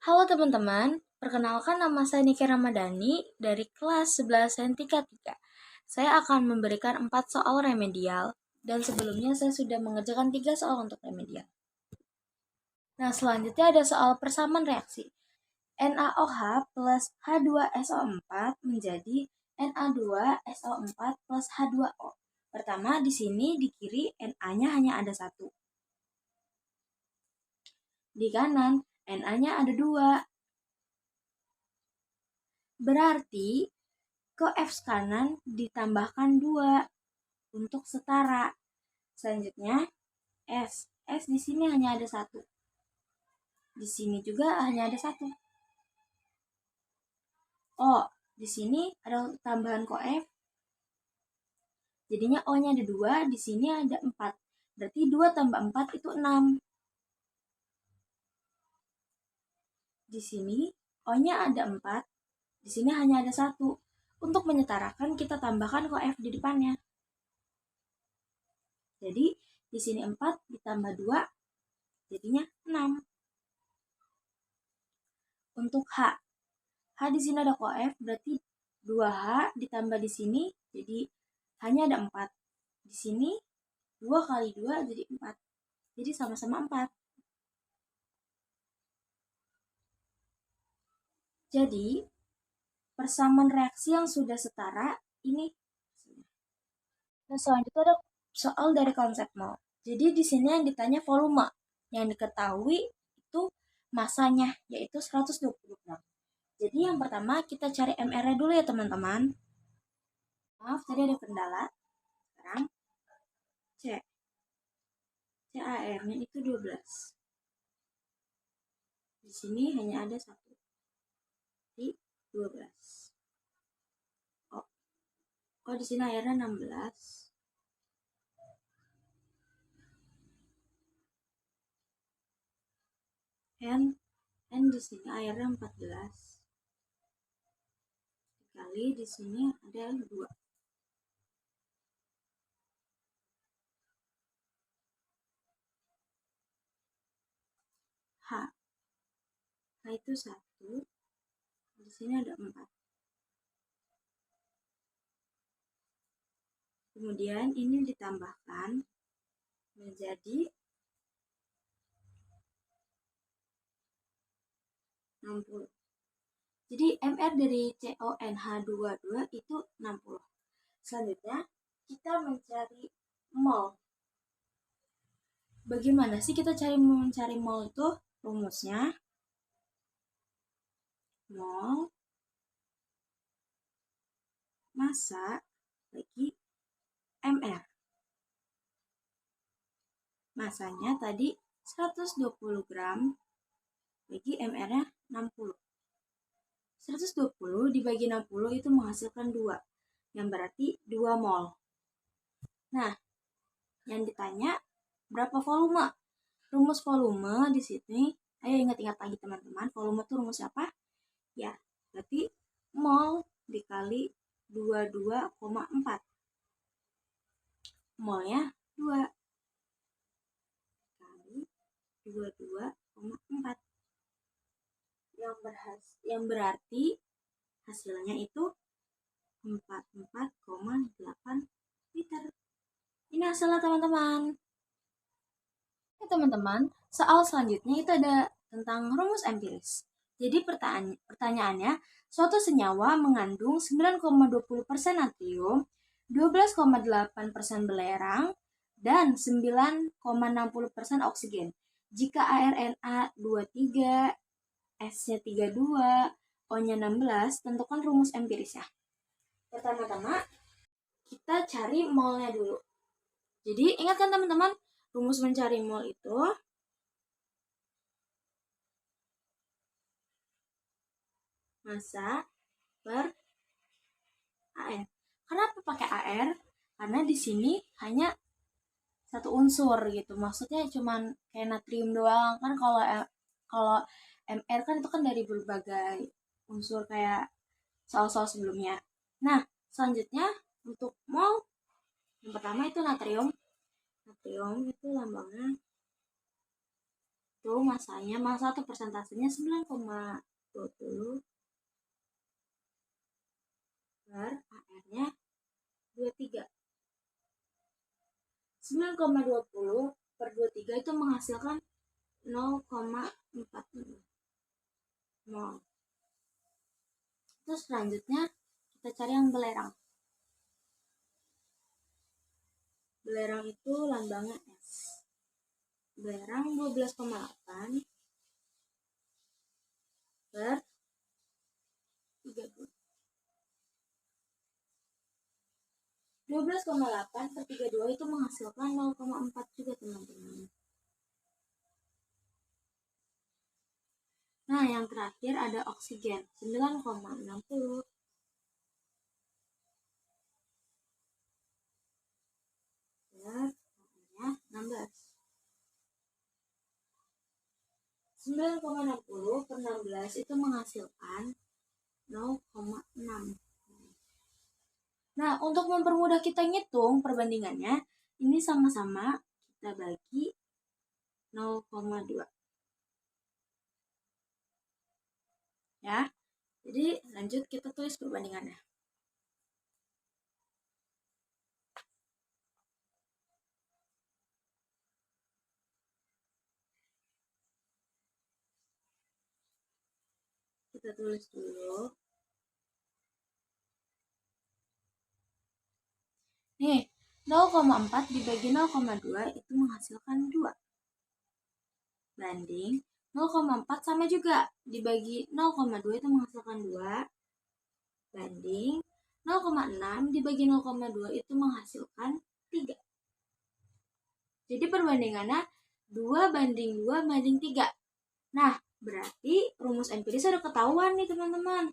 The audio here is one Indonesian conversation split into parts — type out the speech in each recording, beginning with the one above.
Halo teman-teman, perkenalkan nama saya Niki Ramadhani dari kelas 11 Sentika 3. Saya akan memberikan 4 soal remedial, dan sebelumnya saya sudah mengerjakan 3 soal untuk remedial. Nah, selanjutnya ada soal persamaan reaksi. NaOH plus H2SO4 menjadi Na2SO4 plus H2O. Pertama, di sini di kiri Na-nya hanya ada 1. Di kanan, Na-nya ada 2. Berarti ke F kanan ditambahkan 2 untuk setara. Selanjutnya S di sini hanya ada 1. Di sini juga hanya ada 1. O di sini ada tambahan koef. Jadinya O-nya ada 2, di sini ada 4. Berarti 2 tambah 4 itu 6. Di sini O-nya ada 4, di sini hanya ada 1. Untuk menyetarakan kita tambahkan koef di depannya. Jadi di sini 4 ditambah 2 jadinya 6. Untuk H di sini ada koef, berarti 2H ditambah di sini jadi hanya ada 4. Di sini 2 kali 2 jadi 4. Jadi sama-sama 4. Jadi persamaan reaksi yang sudah setara ini. Nah, selanjutnya ada soal dari konsep mol. Jadi di sini yang ditanya volume. Yang diketahui itu masanya, yaitu 120 gram. Jadi yang pertama kita cari MR-nya dulu ya teman-teman. Maaf, tadi ada kendala. Sekarang CAR-nya itu 12. Di sini hanya ada 1. Di 12. Oh di sini airnya 16. And di sini airnya 14. Dikali di sini ada 2. H itu 1. Di sini ada 4. Kemudian ini ditambahkan menjadi 60. Jadi MR dari CONH22 itu 60. Selanjutnya kita mencari mol. Bagaimana sih kita mencari mol itu? Rumusnya mol massa bagi MR. Masanya tadi 120 gram bagi MR-nya 60. 120 dibagi 60 itu menghasilkan 2, yang berarti 2 mol. Nah, yang ditanya berapa volume? Rumus volume di sini, ayo ingat-ingat lagi teman-teman, volume itu rumus apa? Ya, berarti mol dikali 22,4. Molnya 2 kali 22,4. Yang berarti hasilnya itu 44,8 liter. Ini hasilnya teman-teman. Teman-teman, soal selanjutnya itu ada tentang rumus empiris. Jadi pertanyaannya, suatu senyawa mengandung 9,20% natrium, 12,8% belerang, dan 9,60% oksigen. Jika ArNa23, S-nya 32, O-nya 16, tentukan rumus empirisnya. Pertama-tama, kita cari molnya dulu. Jadi, ingatkan teman-teman, rumus mencari mol itu massa per AR. Kenapa pakai AR? Karena di sini hanya satu unsur gitu. Maksudnya cuman kayak natrium doang. Kan kalau MR kan itu kan dari berbagai unsur kayak soal-soal sebelumnya. Nah, selanjutnya untuk mol yang pertama itu natrium. Natrium itu lambangnya itu masanya, massa atau persentasenya 9,20 per AR-nya 23. 9,20 per 23 itu menghasilkan 0,40 mol. Terus selanjutnya kita cari yang belerang. Belerang itu lambangnya S. Belerang 12,8 per 32. 12,8 per 32 itu menghasilkan 0,4 juga teman-teman. Nah, yang terakhir ada oksigen 9,60 per 16. 9,60 per 16 itu menghasilkan 0,6. Nah, untuk mempermudah kita ngitung perbandingannya, ini sama-sama kita bagi 0,2. Ya, jadi lanjut kita tulis perbandingannya. Kita tulis dulu. Nih, 0,4 dibagi 0,2 itu menghasilkan 2. Banding 0,4 sama juga dibagi 0,2 itu menghasilkan 2. Banding 0,6 dibagi 0,2 itu menghasilkan 3. Jadi perbandingannya 2 banding 2 banding 3. Nah, berarti rumus empiris udah ketahuan nih teman-teman.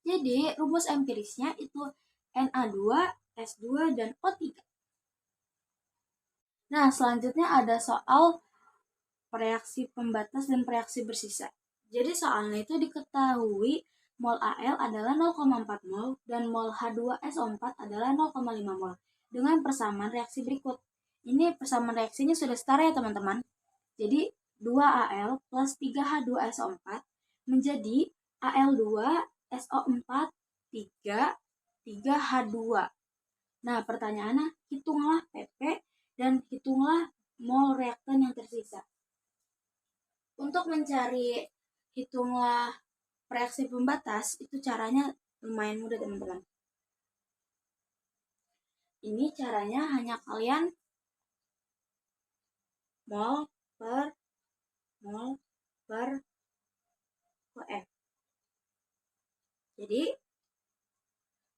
Jadi, rumus empirisnya itu Na2, S2, dan O3. Nah, selanjutnya ada soal reaksi pembatas dan reaksi bersisa. Jadi, soalnya itu diketahui mol Al adalah 0,4 mol dan mol H2SO4 adalah 0,5 mol dengan persamaan reaksi berikut. Ini persamaan reaksinya sudah setara ya teman-teman. Jadi, 2Al plus 3H2SO4 menjadi Al2SO4 3H2. Nah, pertanyaannya, hitunglah PP dan hitunglah mol reaktan yang tersisa. Untuk mencari hitunglah reaksi pembatas, itu caranya lumayan mudah teman-teman. Ini caranya hanya kalian mol per OF. Jadi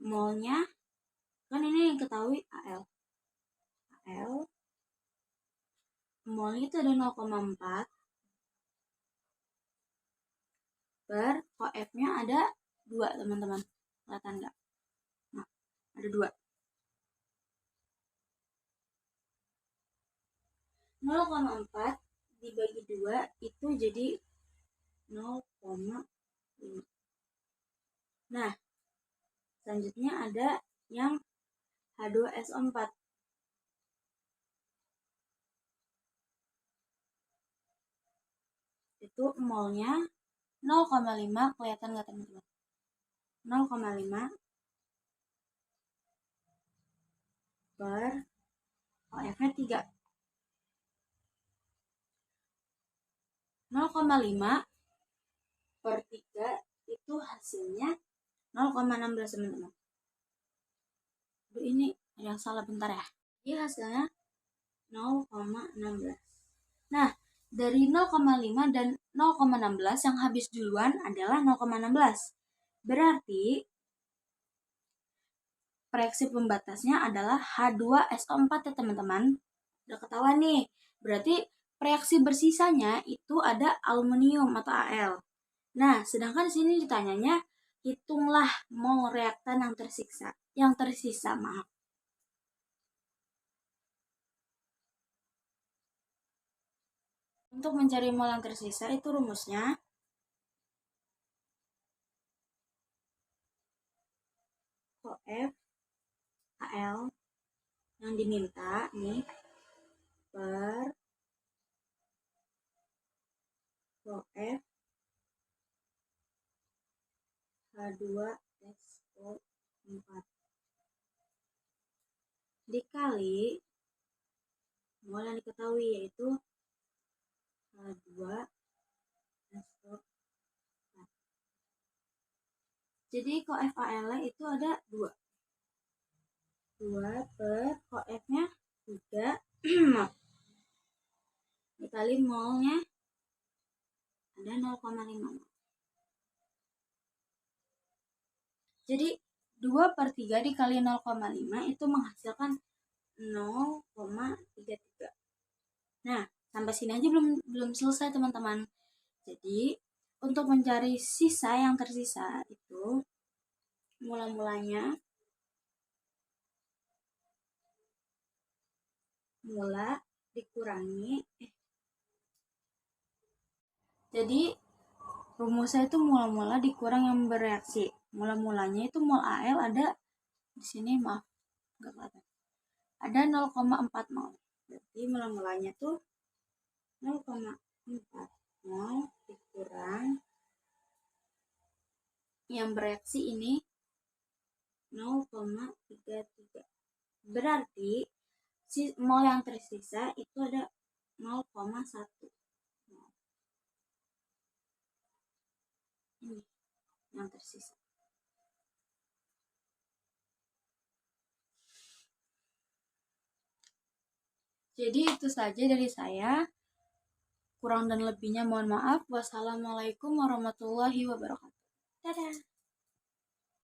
molnya kan ini yang ketahui Al molnya itu ada 0,4 per OF-nya ada 2 teman-teman, kelihatan nggak? Nah, ada 2. 0,4 dibagi 2 itu jadi 0,5. Nah, selanjutnya ada yang H2SO4. Itu molnya 0,5, kelihatan nggak teman-teman? 0,5 per OF-nya 3. 0,5 per 3 itu hasilnya 0,16 teman-teman. Aduh, ini ada yang salah, bentar ya. Ini hasilnya 0,16. Nah, dari 0,5 dan 0,16 yang habis duluan adalah 0,16. Berarti reaksi pembatasnya adalah H2SO4 ya teman-teman. Udah ketahuan nih. Berarti reaksi bersisanya itu ada aluminium atau Al. Nah, sedangkan di sini ditanyanya hitunglah mol reaktan yang tersisa. Maaf. Untuk mencari mol yang tersisa itu rumusnya F AL yang diminta nih per F H2SO4 dikali mol yang diketahui yaitu H2SO4. Jadi koFAL itu ada 2 per koF-nya 3 dikali molnya ada 0,5. Jadi 2/3 dikali 0,5 itu menghasilkan 0,33. Nah, sampai sini aja belum selesai teman-teman. Jadi untuk mencari sisa yang tersisa itu mula dikurangi jadi rumusnya itu mula dikurang yang bereaksi. Mula-mulanya itu mol AL ada di sini, maaf nggak kelihatan, ada 0,4 mol. Berarti mula-mulanya tuh 0,4 mol dikurang yang bereaksi ini 0,33. Berarti mol yang tersisa itu ada 0,1 mol. Ini yang tersisa. Jadi itu saja dari saya. Kurang dan lebihnya mohon maaf. Wassalamualaikum warahmatullahi wabarakatuh. Dadah.